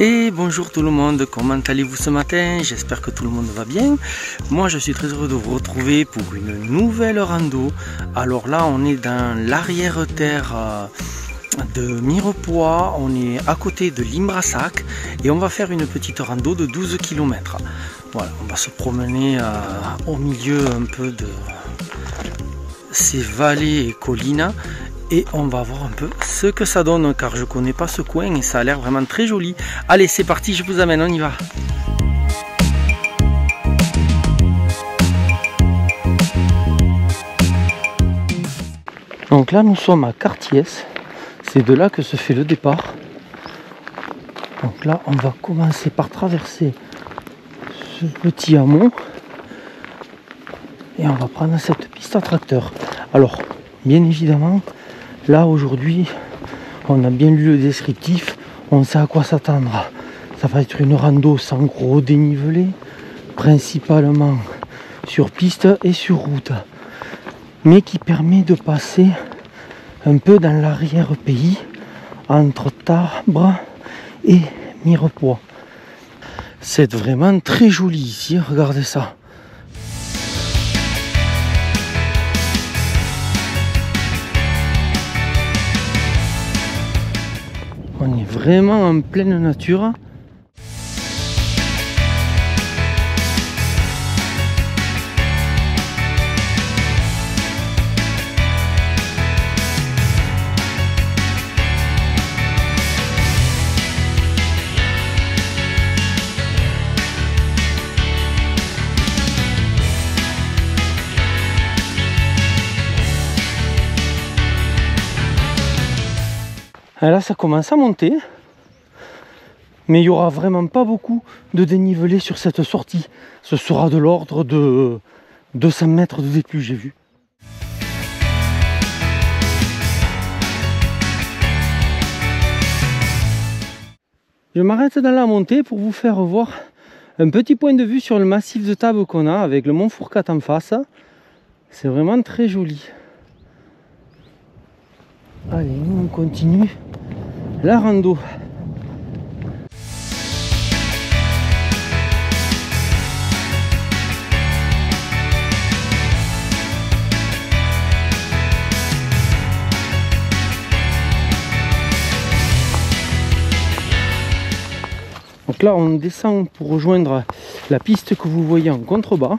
Et bonjour tout le monde, comment allez-vous ce matin? J'espère que tout le monde va bien. Moi je suis très heureux de vous retrouver pour une nouvelle rando. Alors là on est dans l'arrière-terre de Mirepoix, on est à côté de Limbrassac et on va faire une petite rando de 12 km. Voilà, on va se promener au milieu un peu de ces vallées et collines. Et on va voir un peu ce que ça donne, car je connais pas ce coin et ça a l'air vraiment très joli. Allez, c'est parti, je vous amène, on y va. Donc là, nous sommes à Cartiès. C'est de là que se fait le départ. Donc là, on va commencer par traverser ce petit hameau. Et on va prendre cette piste à tracteur. Alors, bien évidemment, là aujourd'hui, on a bien lu le descriptif, on sait à quoi s'attendre. Ça va être une rando sans gros dénivelé, principalement sur piste et sur route, mais qui permet de passer un peu dans l'arrière-pays, entre Tarbes et Mirepoix. C'est vraiment très joli ici, regardez ça. On est vraiment en pleine nature. Et là ça commence à monter, mais il n'y aura vraiment pas beaucoup de dénivelé sur cette sortie. Ce sera de l'ordre de 200 mètres de D+, j'ai vu. Je m'arrête dans la montée pour vous faire voir un petit point de vue sur le massif de Tarbes qu'on a avec le mont Fourcade en face. C'est vraiment très joli. Allez, nous on continue la rando. Donc là on descend pour rejoindre la piste que vous voyez en contrebas.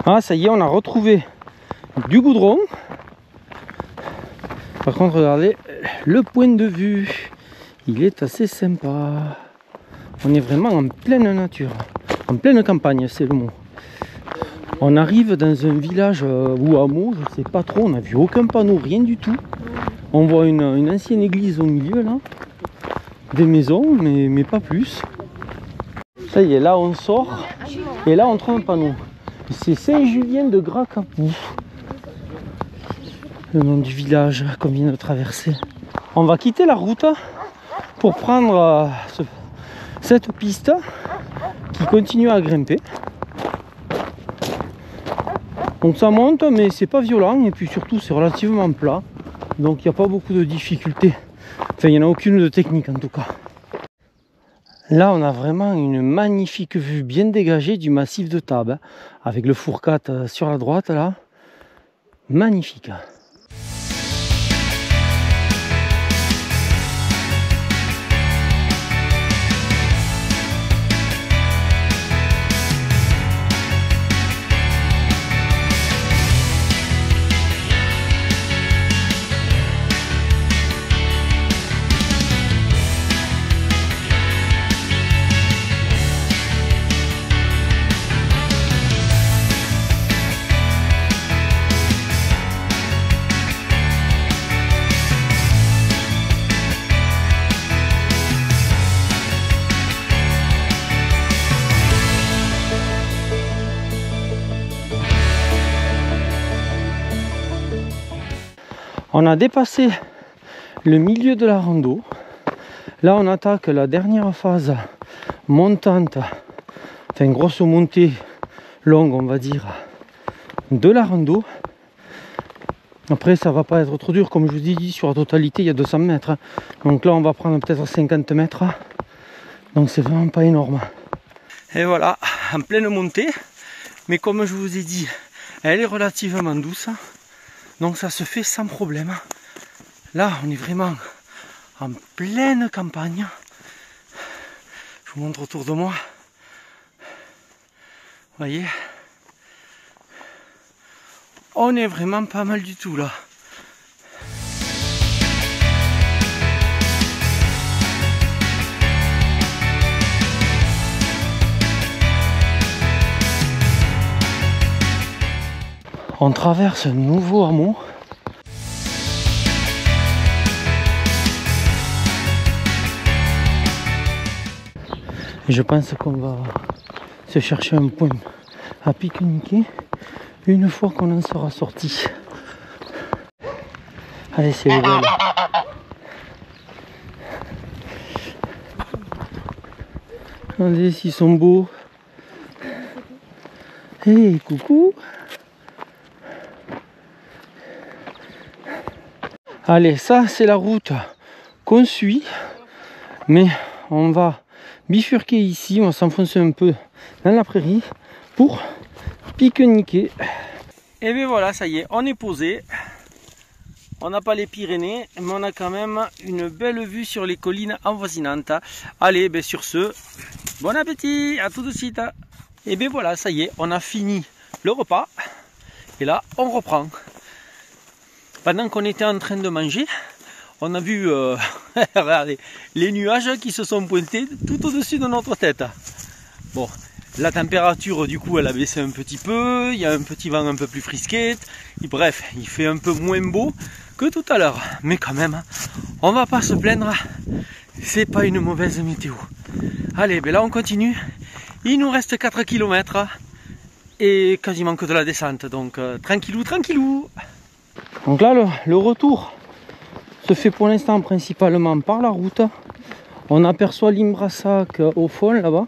Ah ça y est, on a retrouvé du goudron. Par contre regardez le point de vue, il est assez sympa. On est vraiment en pleine nature, en pleine campagne, c'est le mot. On arrive dans un village ou hameau, je sais pas trop, on n'a vu aucun panneau, rien du tout. On voit une ancienne église au milieu là, des maisons, mais pas plus. Ça y est, là on sort et là on trouve un panneau. C'est Saint-Julien de Gracapou, le nom du village qu'on vient de traverser. On va quitter la route pour prendre cette piste qui continue à grimper. Donc ça monte, mais c'est pas violent et puis surtout c'est relativement plat. Donc il n'y a pas beaucoup de difficultés. Enfin, il n'y en a aucune de technique en tout cas. Là, on a vraiment une magnifique vue bien dégagée du massif de Tarbes, avec le Fourcade sur la droite là. Magnifique. On a dépassé le milieu de la rando. Là on attaque la dernière phase montante, enfin grosse montée longue on va dire, de la rando. Après ça va pas être trop dur, comme je vous ai dit, sur la totalité il y a 200 mètres. Hein. Donc là on va prendre peut-être 50 mètres. Donc c'est vraiment pas énorme. Et voilà, en pleine montée. Mais comme je vous ai dit, elle est relativement douce. Donc ça se fait sans problème. Là on est vraiment en pleine campagne. Je vous montre autour de moi. Vous voyez, on est vraiment pas mal du tout là. On traverse un nouveau hameau. Et je pense qu'on va se chercher un point à pique-niquer une fois qu'on en sera sorti. Allez, c'est les belles. Regardez s'ils sont beaux. Hey, coucou. Allez, ça c'est la route qu'on suit. Mais on va bifurquer ici, on va s'enfoncer un peu dans la prairie pour pique-niquer. Et bien voilà, ça y est, on est posé. On n'a pas les Pyrénées, mais on a quand même une belle vue sur les collines avoisinantes. Allez, ben sur ce, bon appétit, à tout de suite. Et bien voilà, ça y est, on a fini le repas. Et là, on reprend. Pendant qu'on était en train de manger, on a vu regardez, les nuages qui se sont pointés tout au-dessus de notre tête. Bon, la température du coup elle a baissé un petit peu, il y a un petit vent un peu plus frisquet, et bref, il fait un peu moins beau que tout à l'heure. Mais quand même, on va pas se plaindre, c'est pas une mauvaise météo. Allez, ben là on continue, il nous reste 4 km et quasiment que de la descente, donc tranquillou, tranquillou. Donc là le retour se fait pour l'instant principalement par la route. On aperçoit l'Imbrasac au fond là-bas.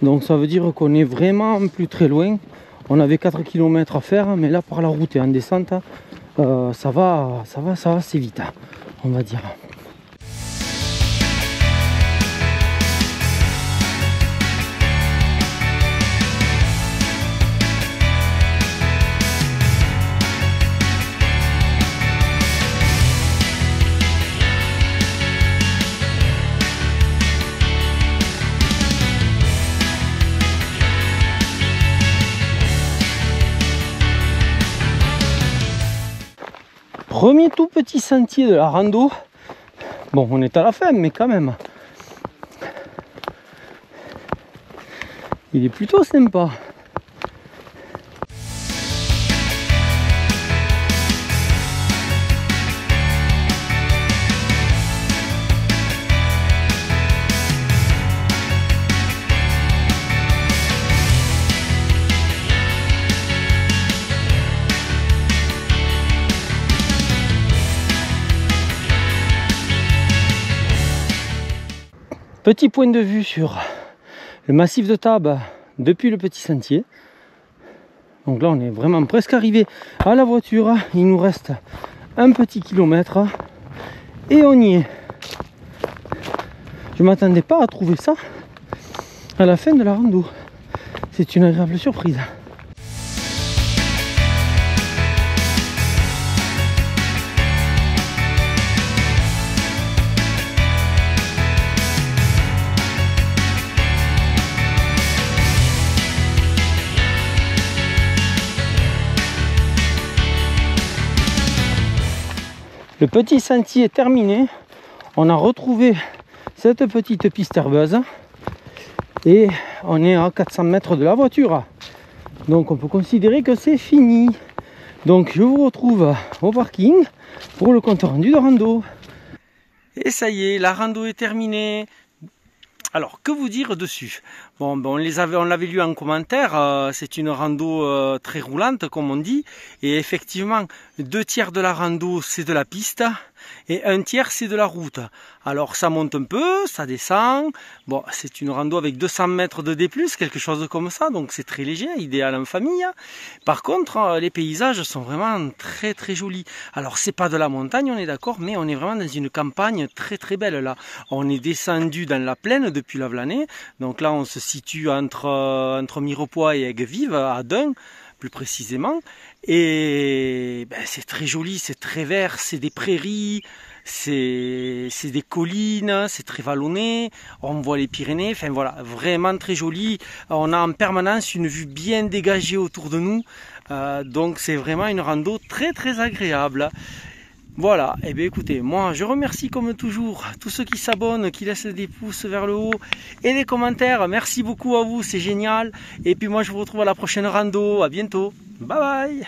Donc ça veut dire qu'on est vraiment plus très loin. On avait 4 km à faire, mais là par la route et en descente, ça va assez vite, on va dire. Premier tout petit sentier de la rando. Bon, on est à la fin, mais quand même. Il est plutôt sympa. Petit point de vue sur le massif de Tarbes depuis le petit sentier. Donc là on est vraiment presque arrivé à la voiture. Il nous reste un petit kilomètre et on y est. Je ne m'attendais pas à trouver ça à la fin de la rando. C'est une agréable surprise. Le petit sentier est terminé. On a retrouvé cette petite piste herbeuse et on est à 400 mètres de la voiture. Donc on peut considérer que c'est fini. Donc je vous retrouve au parking pour le compte rendu de rando. Et ça y est, la rando est terminée. Alors que vous dire dessus? Bon, ben on l'avait lu en commentaire, c'est une rando très roulante comme on dit, et effectivement 2/3 de la rando c'est de la piste et 1/3 c'est de la route. Alors ça monte un peu, ça descend, bon c'est une rando avec 200 mètres de D+, quelque chose comme ça, donc c'est très léger, idéal en famille. Par contre les paysages sont vraiment très très jolis. Alors c'est pas de la montagne on est d'accord, mais on est vraiment dans une campagne très très belle là. On est descendu dans la plaine depuis la Vlanée, donc là on se situe entre Mirepoix et Aigues-Vives, à Dun, plus précisément. Et ben, c'est très joli, c'est très vert, c'est des prairies, c'est des collines, c'est très vallonné, on voit les Pyrénées, enfin voilà, vraiment très joli. On a en permanence une vue bien dégagée autour de nous, donc c'est vraiment une rando très très agréable. Voilà, et bien écoutez, moi je remercie comme toujours tous ceux qui s'abonnent, qui laissent des pouces vers le haut et les commentaires. Merci beaucoup à vous, c'est génial. Et puis moi je vous retrouve à la prochaine rando, à bientôt. Bye bye.